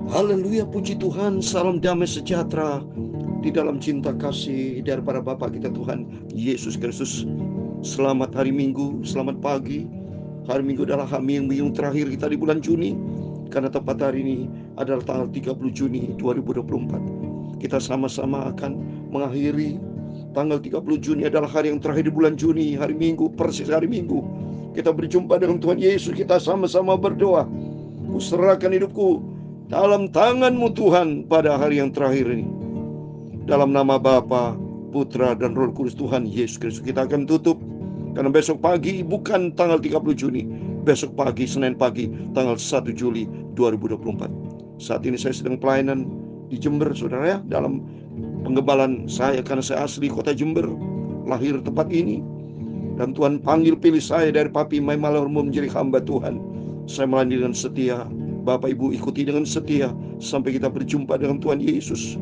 Haleluya, puji Tuhan, salam damai sejahtera di dalam cinta kasih daripada Bapa kita Tuhan Yesus Kristus. Selamat hari Minggu, selamat pagi. Hari Minggu adalah minggu terakhir kita di bulan Juni, karena tepat hari ini adalah tanggal 30 Juni 2024. Kita sama-sama akan mengakhiri tanggal 30 Juni adalah hari yang terakhir di bulan Juni, hari Minggu, persis hari Minggu. Kita berjumpa dengan Tuhan Yesus, kita sama-sama berdoa. Kuserahkan hidupku dalam tangan-Mu Tuhan pada hari yang terakhir ini. Dalam nama Bapa, Putra, dan Roh Kudus Tuhan Yesus Kristus, kita akan tutup. Karena besok pagi bukan tanggal 30 Juni, besok pagi, Senin pagi, tanggal 1 Juli 2024. Saat ini saya sedang pelayanan di Jember, saudara ya, dalam penggembalaan saya, karena saya asli kota Jember, lahir tempat ini. Dan Tuhan panggil pilih saya dari Papi Mai Malormo menjadi hamba Tuhan. Saya melayani dengan setia. Bapak Ibu ikuti dengan setia sampai kita berjumpa dengan Tuhan Yesus.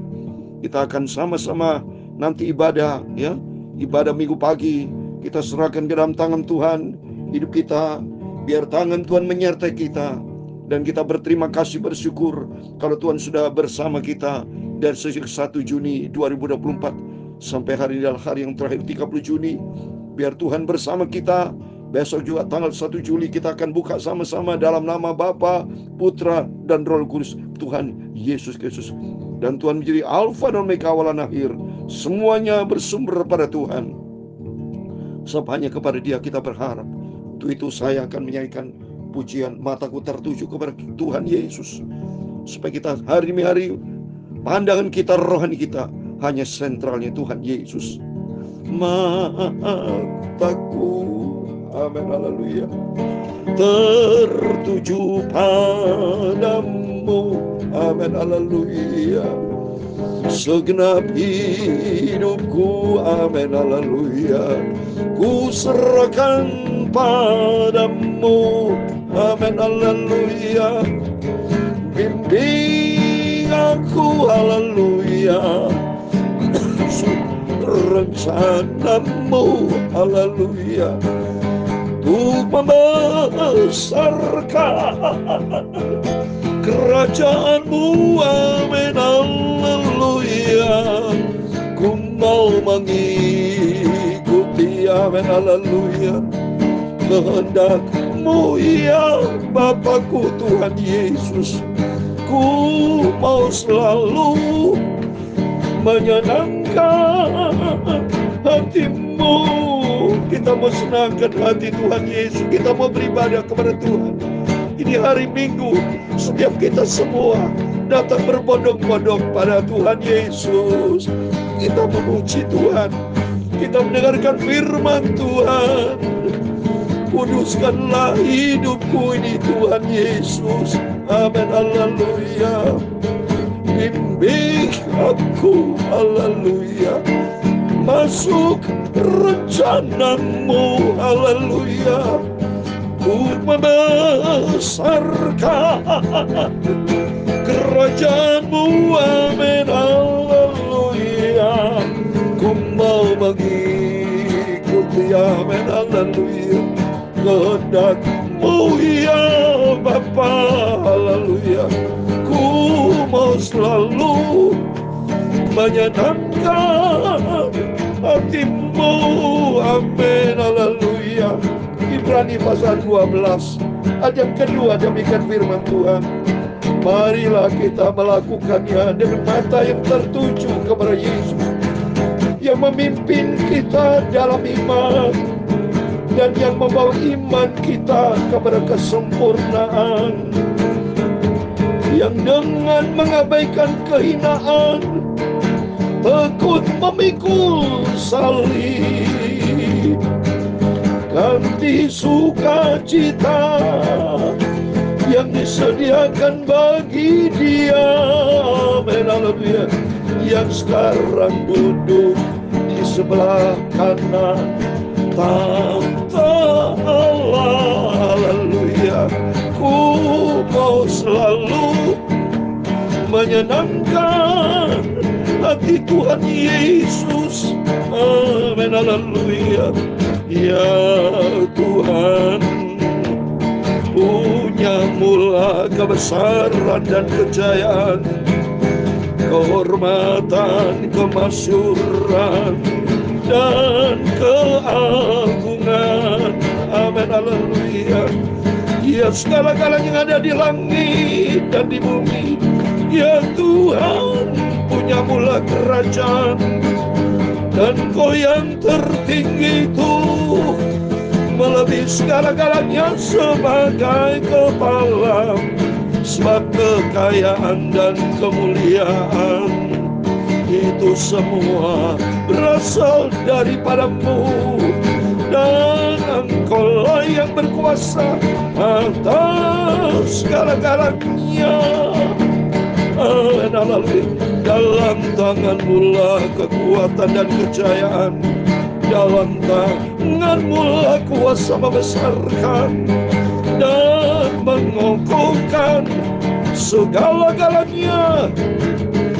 Kita akan sama-sama nanti ibadah, ya, ibadah minggu pagi. Kita serahkan ke dalam tangan Tuhan hidup kita, biar tangan Tuhan menyertai kita. Dan kita berterima kasih, bersyukur kalau Tuhan sudah bersama kita dari sejak 1 Juni 2024 sampai hari ini adalah hari yang terakhir 30 Juni. Biar Tuhan bersama kita. Besok juga tanggal 1 Juli kita akan buka sama-sama dalam nama Bapa, Putra, dan Roh Kudus Tuhan Yesus Kristus. Dan Tuhan menjadi Alfa dan Omega, awal dan akhir. Semuanya bersumber pada Tuhan. Sebab hanya kepada Dia kita berharap. Untuk itu saya akan menyanyikan pujian, mataku tertuju kepada Tuhan Yesus. Supaya kita hari demi hari, pandangan kita, rohani kita, hanya sentralnya Tuhan Yesus. Mataku, amin, haleluya, tertuju padamu, amin, haleluya. Segenap hidupku, amin, haleluya, ku serahkan padamu, amin, haleluya. Bimbing aku, haleluya, rencanamu, haleluya, untuk membesarkan kerajaan-Mu, amin, haleluya. Ku mau mengikuti, amin, haleluya, kehendak-Mu, ya Bapakku Tuhan Yesus. Ku mau selalu menyenangkan hati-Mu. Kita mau senangkan hati Tuhan Yesus. Kita mau beribadah kepada Tuhan. Ini hari Minggu, setiap kita semua datang berbondong-bondong pada Tuhan Yesus. Kita memuji Tuhan, kita mendengarkan firman Tuhan. Kuduskanlah hidupku ini Tuhan Yesus, amin, haleluya. Bimbing aku, haleluya, masuk rencana-Mu, haleluya, untuk membesarkan kerajaan-Mu, amin, haleluya. Ku mau mengikuti, amin, haleluya, kehendak-Mu, ya Bapa, haleluya. Ku mau selalu menyenangkan hati-Mu, amin, haleluya. Ibrani pasal 12 ayat yang kedua, demikian firman Tuhan. Marilah kita melakukannya dengan mata yang tertuju kepada Yesus, yang memimpin kita dalam iman dan yang membawa iman kita kepada kesempurnaan, yang dengan mengabaikan kehinaan tekun memikul salib, ganti sukacita yang disediakan bagi Dia, amin, haleluya, yang sekarang duduk di sebelah kanan tahta Allah, haleluya. Ku mau selalu menyenangkan hati Tuhan Yesus, amin, haleluya. Ya Tuhan, puji baginya mula kebesaran dan kejayaan, kehormatan, kemasyhuran, dan keagungan. Amin, haleluya. Ya, segala-galanya yang ada di langit dan di bumi, ya Tuhan, punya mula kerajaan. Dan Kau yang tertinggi itu melebihi segala-galanya sebagai kepala, sebab kekayaan dan kemuliaan itu semua berasal daripada-Mu, dan Engkau-lah yang berkuasa atas segala-galanya. Amin, haleluya. Dalam tangan-Mu lah kekuatan dan kejayaan, dalam tangan-Mu lah kuasa membesarkan dan mengokohkan segala-galanya.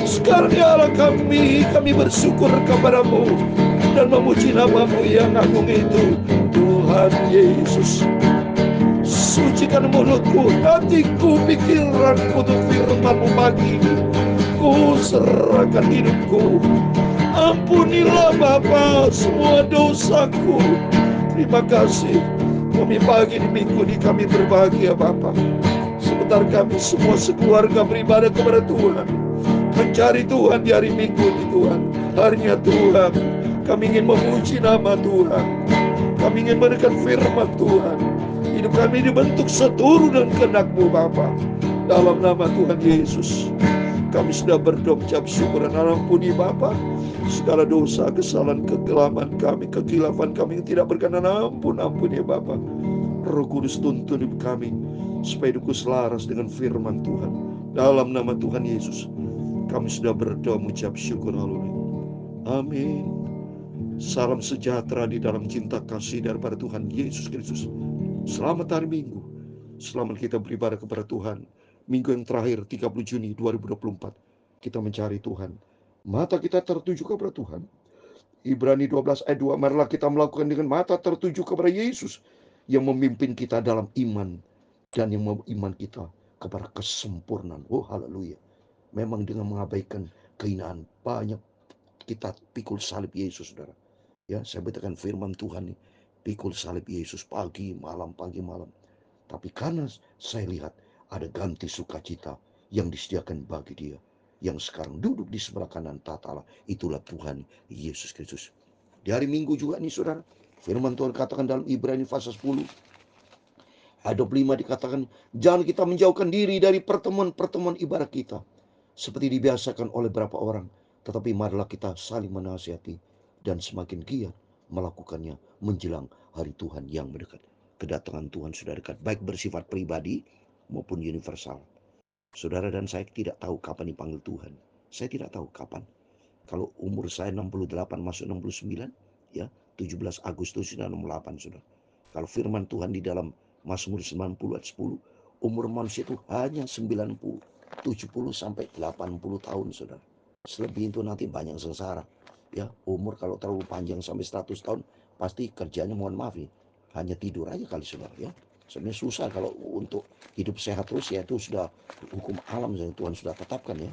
Sekarang ya Allah, kami bersyukur kepada-Mu dan memuji nama-Mu yang agung itu, Tuhan Yesus. Sucikan mulutku, hatiku, pikiranku untuk firman-Mu pagi ini. Ku serahkan hidupku. Ampunilah Bapa semua dosaku. Terima kasih. Kami pagi di minggu ini kami berbahagia Bapa. Sebentar kami semua sekeluarga beribadah kepada Tuhan, mencari Tuhan di hari Minggu ini Tuhan. Harinya Tuhan, kami ingin memuji nama Tuhan. Kami ingin mendengar firman Tuhan. Hidup kami dibentuk seturut dan kehendak-Mu Bapa. Dalam nama Tuhan Yesus, kami sudah berdoa mengucap syukur dan ampuni Bapa segala dosa, kesalahan, kekelaman kami, kekilafan kami yang tidak berkenan. Ampuni Bapa. Roh Kudus tuntun hidup kami supaya hidupku selaras dengan firman Tuhan. Dalam nama Tuhan Yesus, kami sudah berdoa mengucap syukur. Haleluya. Amin. Salam sejahtera di dalam cinta kasih daripada Tuhan Yesus Kristus. Selamat hari Minggu. Selamat kita beribadah kepada Tuhan. Minggu yang terakhir 30 Juni 2024. Kita mencari Tuhan. Mata kita tertuju kepada Tuhan. Ibrani 12 ayat 2. Marilah kita melakukan dengan mata tertuju kepada Yesus yang memimpin kita dalam iman dan yang membawa iman kita kepada kesempurnaan. Oh haleluya. Memang dengan mengabaikan kehinaan, banyak kita pikul salib Yesus, saudara. Ya, saya bacakan firman Tuhan nih. Pikul salib Yesus pagi malam. Tapi karena saya lihat ada ganti sukacita yang disediakan bagi Dia, yang sekarang duduk di sebelah kanan tahta Allah. Itulah Tuhan Yesus Kristus. Di hari Minggu juga nih saudara, firman Tuhan katakan dalam Ibrani pasal 10 ayat 25 dikatakan, jangan kita menjauhkan diri dari pertemuan-pertemuan ibadah kita seperti dibiasakan oleh beberapa orang, tetapi marilah kita saling menasihati dan semakin giat melakukannya menjelang hari Tuhan yang mendekat. Kedatangan Tuhan sudah dekat, baik bersifat pribadi maupun universal. Saudara dan saya tidak tahu kapan dipanggil Tuhan. Saya tidak tahu kapan. Kalau umur saya 68 masuk 69, ya 17 Agustus 68 sudah. Kalau firman Tuhan di dalam Mazmur 90 ayat 10, umur manusia itu hanya 90, 70 sampai 80 tahun saudara. Selebih itu nanti banyak sengsara. Ya, umur kalau terlalu panjang sampai 100 tahun, pasti kerjanya mohon maaf ya, hanya tidur aja kali saudara ya. Sebenarnya susah kalau untuk hidup sehat terus, ya itu sudah hukum alam yang Tuhan sudah tetapkan ya.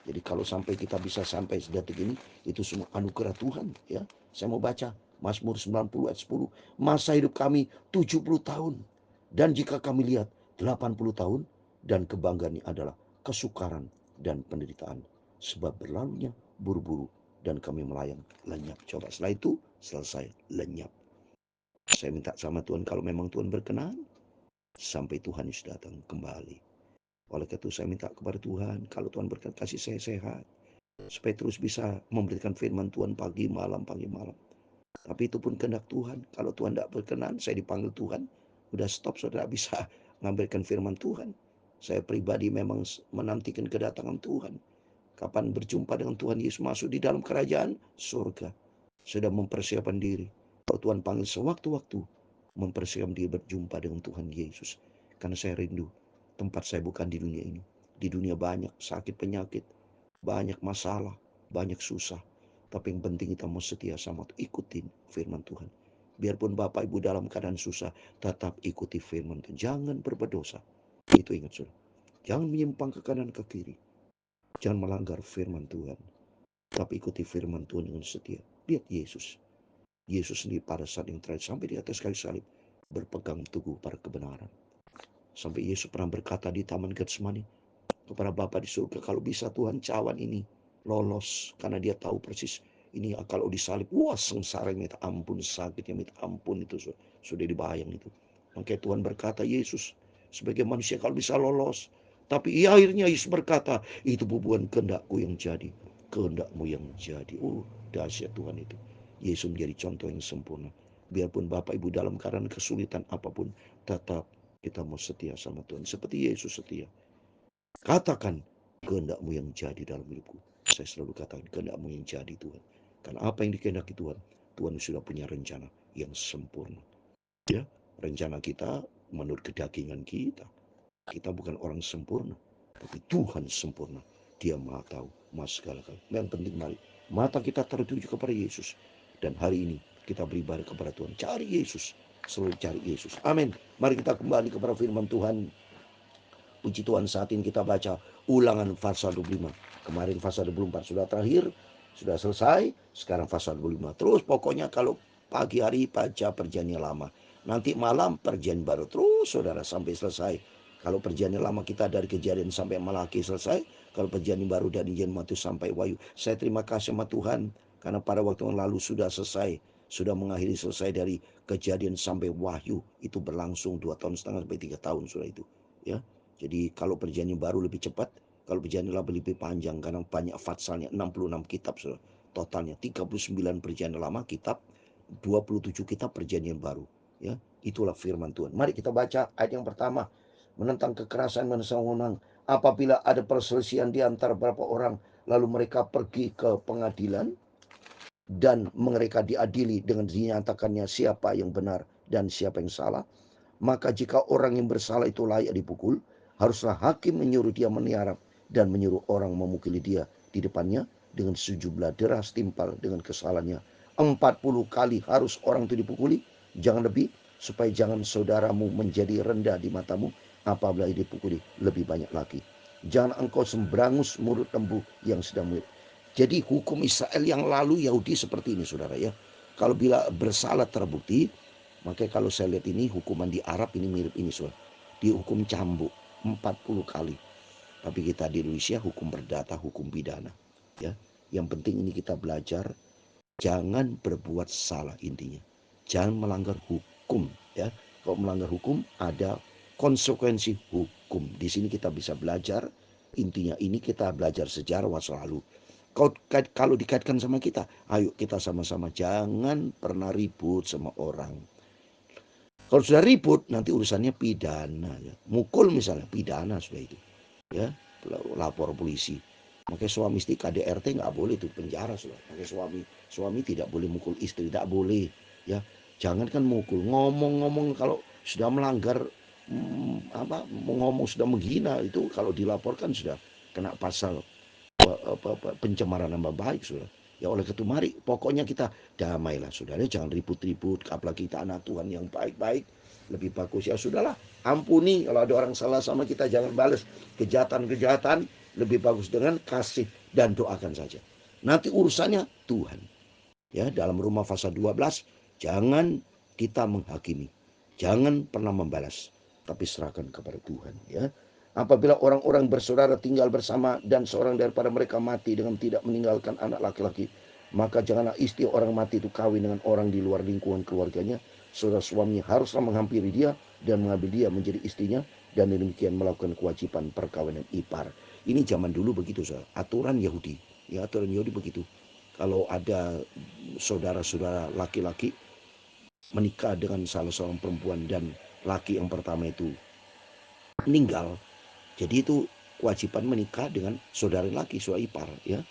Jadi kalau sampai kita bisa sampai sedetik ini, itu semua anugerah Tuhan ya. Saya mau baca Mazmur 90 ayat 10. Masa hidup kami 70 tahun. Dan jika kami lihat 80 tahun, dan kebanggaannya adalah kesukaran dan penderitaan. Sebab berlalunya buru-buru dan kami melayang lenyap. Coba setelah itu selesai lenyap. Saya minta sama Tuhan, kalau memang Tuhan berkenan, sampai Tuhan Yesus datang kembali. Oleh karena itu saya minta kepada Tuhan, kalau Tuhan berkenan kasih saya sehat, supaya terus bisa memberikan firman Tuhan pagi malam. Tapi itu pun kehendak Tuhan. Kalau Tuhan tidak berkenan, saya dipanggil Tuhan, udah stop, saudara bisa mengambilkan firman Tuhan. Saya pribadi memang menantikan kedatangan Tuhan. Kapan berjumpa dengan Tuhan Yesus masuk di dalam kerajaan surga. Sudah mempersiapkan diri. Kalau Tuhan panggil sewaktu-waktu, mempersiapkan diri berjumpa dengan Tuhan Yesus. Karena saya rindu. Tempat saya bukan di dunia ini. Di dunia banyak sakit penyakit, banyak masalah, banyak susah. Tapi yang penting kita mau setia sama Tuhan. Ikutin firman Tuhan. Biarpun Bapak Ibu dalam keadaan susah, tetap ikuti firman Tuhan. Jangan berbuat dosa. Itu ingat saudara. Jangan menyimpang ke kanan ke kiri. Jangan melanggar firman Tuhan. Tapi ikuti firman Tuhan dengan setia. Lihat Yesus. Yesus sendiri pada saat yang terakhir sampai di atas kayu salib berpegang teguh pada kebenaran. Sampai Yesus pernah berkata di Taman Getsemani kepada Bapa di surga, kalau bisa Tuhan cawan ini lolos, karena dia tahu persis ini kalau disalib, wah sengsara, minta ampun, sakitnya minta ampun, itu sudah dibayang itu. Makanya Tuhan berkata, Yesus sebagai manusia kalau bisa lolos, tapi akhirnya Yesus berkata, itu bukan kehendakku yang jadi, kehendakmu yang jadi. Oh, dahsyat Tuhan itu. Yesus menjadi contoh yang sempurna. Biarpun Bapak Ibu dalam keadaan kesulitan apapun, tetap kita mau setia sama Tuhan seperti Yesus setia. Katakan, kehendakmu yang jadi dalam hidupku. Saya selalu katakan, kehendakmu yang jadi Tuhan. Karena apa yang dikehendaki Tuhan, Tuhan sudah punya rencana yang sempurna. Ya, rencana kita menurut kedagingan kita. Kita bukan orang sempurna, tapi Tuhan sempurna. Dia Maha tahu, Maha segala-galanya. Yang penting mari mata kita tertuju kepada Yesus. Dan hari ini kita beribadah kepada Tuhan. Cari Yesus, selalu cari Yesus. Amin. Mari kita kembali kepada firman Tuhan. Puji Tuhan, saat ini kita baca Ulangan pasal 25. Kemarin pasal 24 sudah terakhir, sudah selesai. Sekarang pasal 25. Terus pokoknya kalau pagi hari baca perjanjian lama, nanti malam perjanjian baru. Terus saudara sampai selesai. Kalau perjanjian lama kita dari Kejadian sampai Malaki selesai. Kalau perjanjian baru dari Injil Matius sampai Wahyu. Saya terima kasih sama Tuhan karena pada waktu yang lalu sudah selesai. Sudah mengakhiri selesai dari Kejadian sampai Wahyu. Itu berlangsung 2,5 tahun sampai 3 tahun sudah itu. Ya. Jadi kalau perjanjian baru lebih cepat, kalau perjanjian lama lebih panjang karena banyak fatsalnya, 66 kitab saudara. Totalnya 39 perjanjian lama kitab, 27 kitab perjanjian baru. Ya, itulah firman Tuhan. Mari kita baca ayat yang pertama. Menentang kekerasan, menentang wewenang. Apabila ada perselisihan di antara beberapa orang, lalu mereka pergi ke pengadilan dan mereka diadili dengan dinyatakannya siapa yang benar dan siapa yang salah. Maka jika orang yang bersalah itu layak dipukul, haruslah hakim menyuruh dia meniarap dan menyuruh orang memukuli dia di depannya dengan sejumlah deras timpal dengan kesalahannya. 40 kali harus orang itu dipukuli, jangan lebih, supaya jangan saudaramu menjadi rendah di matamu apabila dipukuli lebih banyak lagi. Jangan engkau semberangus mulut lembu yang sedang murid. Jadi hukum Israel yang lalu Yahudi seperti ini saudara ya. Kalau bila bersalah terbukti, makanya kalau saya lihat ini hukuman di Arab ini mirip ini saudara. Dihukum cambuk 40 kali. Tapi kita di Indonesia hukum perdata, hukum pidana. Ya, yang penting ini kita belajar jangan berbuat salah intinya. Jangan melanggar hukum ya. Kalau melanggar hukum ada konsekuensi hukum. Di sini kita bisa belajar intinya ini kita belajar sejarah masa lalu. Kalau dikaitkan sama kita, ayo kita sama-sama jangan pernah ribut sama orang. Kalau sudah ribut nanti urusannya pidana ya. Mukul misalnya pidana sudah itu. Ya, lapor polisi. Makanya suami istri KDRT nggak boleh itu penjara sudah. Makanya suami tidak boleh mukul istri, tidak boleh ya. Jangan kan mukul, ngomong-ngomong kalau sudah melanggar ngomong sudah menghina itu kalau dilaporkan sudah kena pasal pencemaran nama baik sudah. Ya oleh karena itu mari pokoknya kita damailah saudara, jangan ribut-ribut, apalagi kita anak Tuhan yang baik-baik. Lebih bagus ya sudahlah, ampuni kalau ada orang salah sama kita, jangan balas kejahatan-kejahatan, lebih bagus dengan kasih dan doakan saja. Nanti urusannya Tuhan. Ya, dalam Roma pasal 12, jangan kita menghakimi. Jangan pernah membalas, tapi serahkan kepada Tuhan ya. Apabila orang-orang bersaudara tinggal bersama dan seorang daripada mereka mati dengan tidak meninggalkan anak laki-laki, maka janganlah istri orang mati itu kawin dengan orang di luar lingkungan keluarganya. Saudara suaminya haruslah menghampiri dia dan mengambil dia menjadi istrinya, dan demikian melakukan kewajiban perkawinan ipar. Ini zaman dulu begitu, saudara. Aturan Yahudi. Ya, aturan Yahudi begitu. Kalau ada saudara-saudara laki-laki menikah dengan salah seorang perempuan dan laki yang pertama itu meninggal, jadi itu kewajiban menikah dengan saudara laki, saudara ipar ya.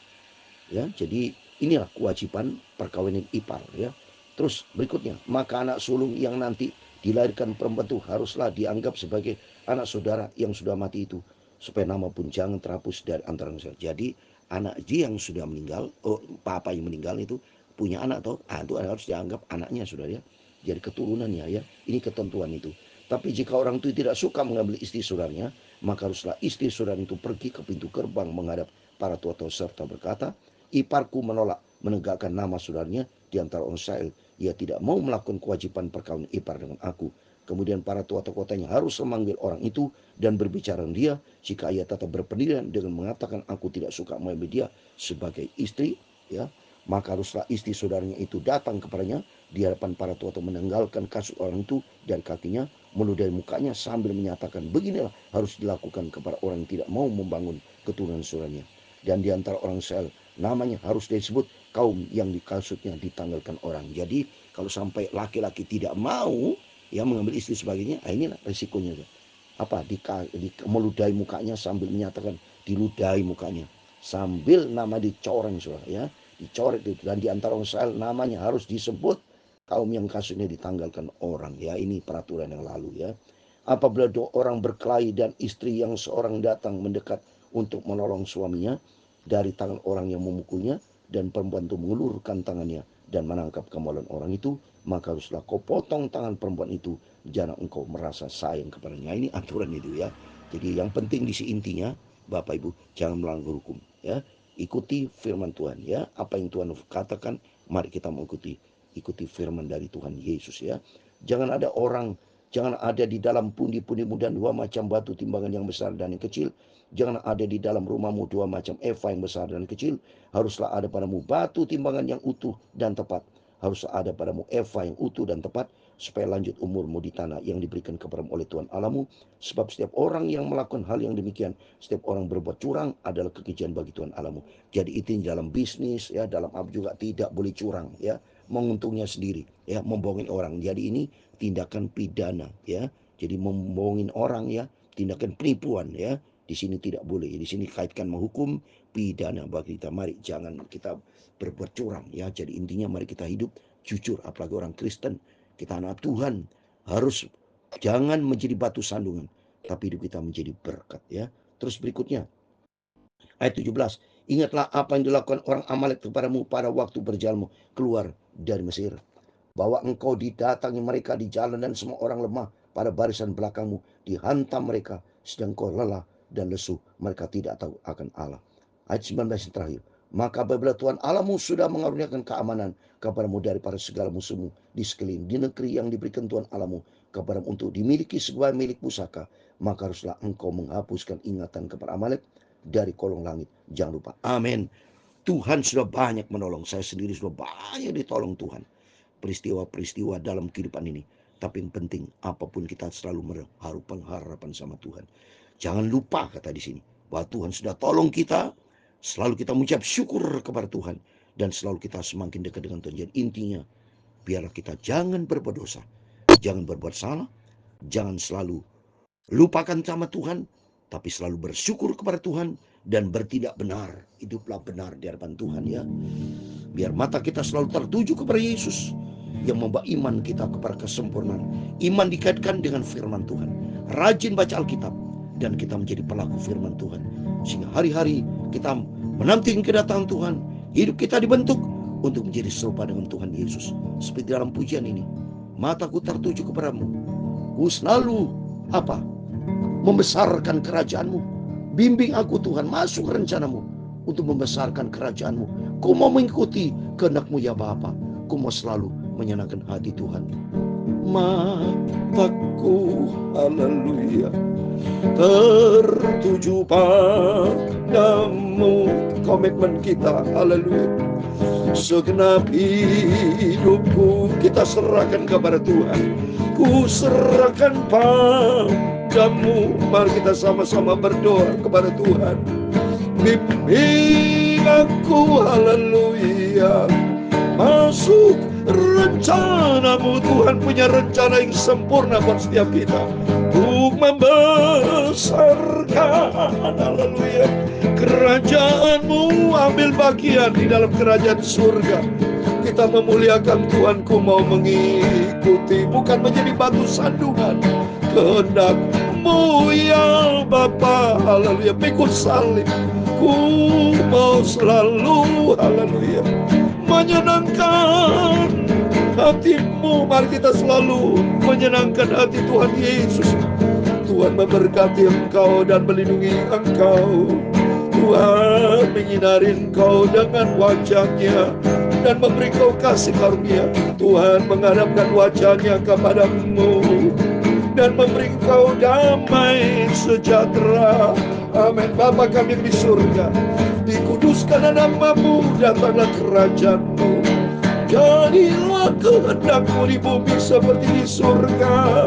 Ya, jadi inilah kewajiban perkawinan ipar ya. Terus berikutnya, maka anak sulung yang nanti dilahirkan perempuan itu haruslah dianggap sebagai anak saudara yang sudah mati itu, supaya nama pun jangan terhapus dari antara manusia. Jadi anak dia yang sudah meninggal, papa yang meninggal itu punya anak itu harus dianggap anaknya saudara ya. Jadi keturunannya ya. Ini ketentuan itu. Tapi jika orang itu tidak suka mengambil istri saudaranya, maka haruslah istri saudara itu pergi ke pintu gerbang menghadap para tua-tua serta berkata, iparku menolak menegakkan nama saudaranya di antara orang Israel. Ia tidak mau melakukan kewajiban perkawinan ipar dengan aku. Kemudian para tua-tua kotanya harus memanggil orang itu dan berbicara dengan dia. Jika ia tetap berpendirian dengan mengatakan aku tidak suka mengambil dia sebagai istri, ya, maka haruslah istri saudaranya itu datang kepadanya di hadapan para tua-tua, menanggalkan kasut orang itu dan kakinya, meludahi mukanya sambil menyatakan, beginilah harus dilakukan kepada orang yang tidak mau membangun keturunan saudaranya. Dan di antara orang Israel namanya harus disebut kaum yang di kasutnya ditanggalkan orang. Jadi kalau sampai laki-laki tidak mau ya mengambil istri sebagainya, inilah resikonya. Apa? Meludahi mukanya sambil menyatakan, diludahi mukanya sambil nama dicoreng, ya, dicoret itu. Dan di antara orang Israel namanya harus disebut kaum yang kasutnya ditanggalkan orang, ya. Ini peraturan yang lalu, ya. Apabila dua orang berkelahi dan istri yang seorang datang mendekat untuk menolong suaminya dari tangan orang yang memukulnya, dan perempuan itu mengulurkan tangannya dan menangkap kemaluan orang itu, maka haruslah kau potong tangan perempuan itu, jangan engkau merasa sayang kepadanya. Ini aturan itu, ya. Jadi yang penting di sini intinya, Bapak Ibu, jangan melanggar hukum, ya. Ikuti firman Tuhan, ya. Apa yang Tuhan katakan, mari kita mengikuti. Ikuti firman dari Tuhan Yesus, ya. Jangan ada di dalam pundi-pundimu dan dua macam batu timbangan yang besar dan yang kecil. Jangan ada di dalam rumahmu dua macam eva yang besar dan kecil. Haruslah ada padamu batu timbangan yang utuh dan tepat. Haruslah ada padamu eva yang utuh dan tepat, supaya lanjut umurmu di tanah yang diberikan kepadamu oleh Tuhan Allahmu. Sebab setiap orang yang melakukan hal yang demikian, setiap orang berbuat curang adalah kekejian bagi Tuhan Allahmu. Jadi itu dalam bisnis, ya, dalam apa juga tidak boleh curang, ya, menguntungnya sendiri, ya, membohongin orang. Jadi ini tindakan pidana, ya. Jadi membohongin orang, ya, tindakan penipuan, ya. Di sini tidak boleh. Di sini kaitkan menghukum pidana bagi kita. Mari jangan kita berbuat curang, ya. Jadi intinya mari kita hidup jujur, apalagi orang Kristen. Kita anak Tuhan harus jangan menjadi batu sandungan, tapi hidup kita menjadi berkat, ya. Terus berikutnya ayat 17. Ingatlah apa yang dilakukan orang Amalek kepadamu pada waktu berjalanmu keluar dari Mesir, bahwa engkau didatangi mereka di jalan dan semua orang lemah pada barisan belakangmu dihantam mereka, sedang kau lelah dan lesu, mereka tidak tahu akan Allah. Ayat 19 yang terakhir. Maka apabila Tuhan Allahmu sudah mengaruniakan keamanan kepadamu daripada segala musuhmu di sekeliling di negeri yang diberikan Tuhan Allahmu kepadamu untuk dimiliki sebagai milik pusaka, maka haruslah engkau menghapuskan ingatan kepada Amalek dari kolong langit. Jangan lupa. Amin. Tuhan sudah banyak menolong. Saya sendiri sudah banyak ditolong Tuhan. Peristiwa-peristiwa dalam kehidupan ini. Tapi yang penting, apapun kita selalu menaruh pengharapan sama Tuhan. Jangan lupa, kata di sini, bahwa Tuhan sudah tolong kita. Selalu kita mengucap syukur kepada Tuhan. Dan selalu kita semakin dekat dengan Tuhan. Jadi intinya, biarlah kita jangan berbuat dosa. Jangan berbuat salah. Jangan selalu lupakan sama Tuhan. Tapi selalu bersyukur kepada Tuhan. Dan bertindak benar. Hiduplah benar di hadapan Tuhan, ya. Biar mata kita selalu tertuju kepada Yesus yang membawa iman kita kepada kesempurnaan. Iman dikaitkan dengan firman Tuhan. Rajin baca Alkitab dan kita menjadi pelaku firman Tuhan. Sehingga hari-hari kita menanti kedatangan Tuhan. Hidup kita dibentuk untuk menjadi serupa dengan Tuhan Yesus. Seperti dalam pujian ini. Mataku tertuju kepadamu. Ku selalu membesarkan kerajaan-Mu. Bimbing aku Tuhan masuk rencanamu untuk membesarkan kerajaan-Mu. Ku mau mengikuti kehendak-Mu ya Bapa. Ku mau selalu menyenangkan hati Tuhan. Mataku, haleluya, tertuju padamu. Komitmen kita, haleluya. Segenap hidupku kita serahkan kepada Tuhan. Ku serahkan padamu. Mari kita sama-sama berdoa kepada Tuhan. Bimbing aku, haleluya, masuk rencana-Mu. Tuhan punya rencana yang sempurna buat setiap kita. Untuk membesarkan, haleluya, kerajaan-Mu, ambil bagian di dalam kerajaan surga. Kita memuliakan Tuhan. Ku mau mengikuti, bukan menjadi batu sandungan. Kehendak-Mu ya Bapa, haleluya, pikul salib. Ku mau selalu, haleluya, menyenangkan hatimu. Mari kita selalu menyenangkan hati Tuhan Yesus. Tuhan memberkati engkau dan melindungi engkau. Tuhan menyinari engkau dengan wajah-Nya dan memberi kau kasih karunia. Tuhan menghadapkan wajah-Nya kepadamu dan memberi kau damai sejahtera. Amin. Bapa kami yang di surga, dikuduskan namamu, datanglah kerajaan-Mu. Jadilah kehendak-Mu di bumi seperti di surga.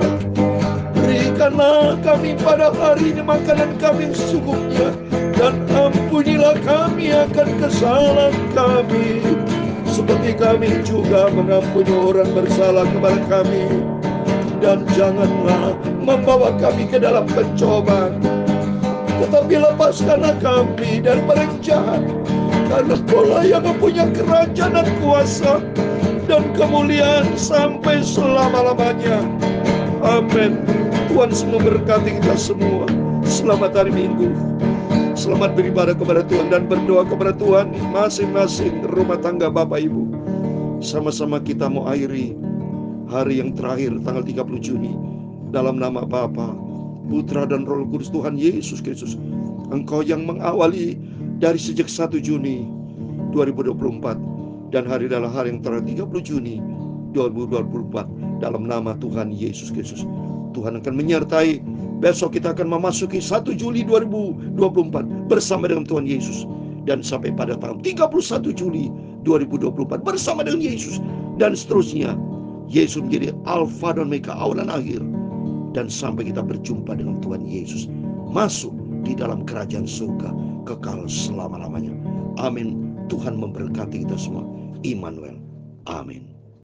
Berikanlah kami pada hari ini makanan kami yang secukupnya, dan ampunilah kami akan kesalahan kami, seperti kami juga mengampuni orang bersalah kepada kami. Dan janganlah membawa kami ke dalam pencobaan, tetapi lepaskanlah kami daripada yang jahat. Karena Kaulah yang mempunyai kerajaan dan kuasa dan kemuliaan sampai selama-lamanya. Amin. Tuhan semua berkati kita semua. Selamat hari Minggu. Selamat beribadah kepada Tuhan dan berdoa kepada Tuhan masing-masing rumah tangga Bapak Ibu. Sama-sama kita mau akhiri hari yang terakhir tanggal 30 Juni dalam nama Bapa, Putra dan Roh Kudus Tuhan Yesus Kristus. Engkau yang mengawali dari sejak 1 Juni 2024 dan hari adalah hari yang terakhir 30 Juni 2024 dalam nama Tuhan Yesus Kristus. Tuhan akan menyertai. Besok kita akan memasuki 1 Juli 2024 bersama dengan Tuhan Yesus. Dan sampai pada tanggal 31 Juli 2024 bersama dengan Yesus. Dan seterusnya, Yesus menjadi Alfa dan Omega, awal dan akhir. Dan sampai kita berjumpa dengan Tuhan Yesus, masuk di dalam kerajaan surga kekal selama-lamanya. Amin. Tuhan memberkati kita semua. Immanuel. Amin.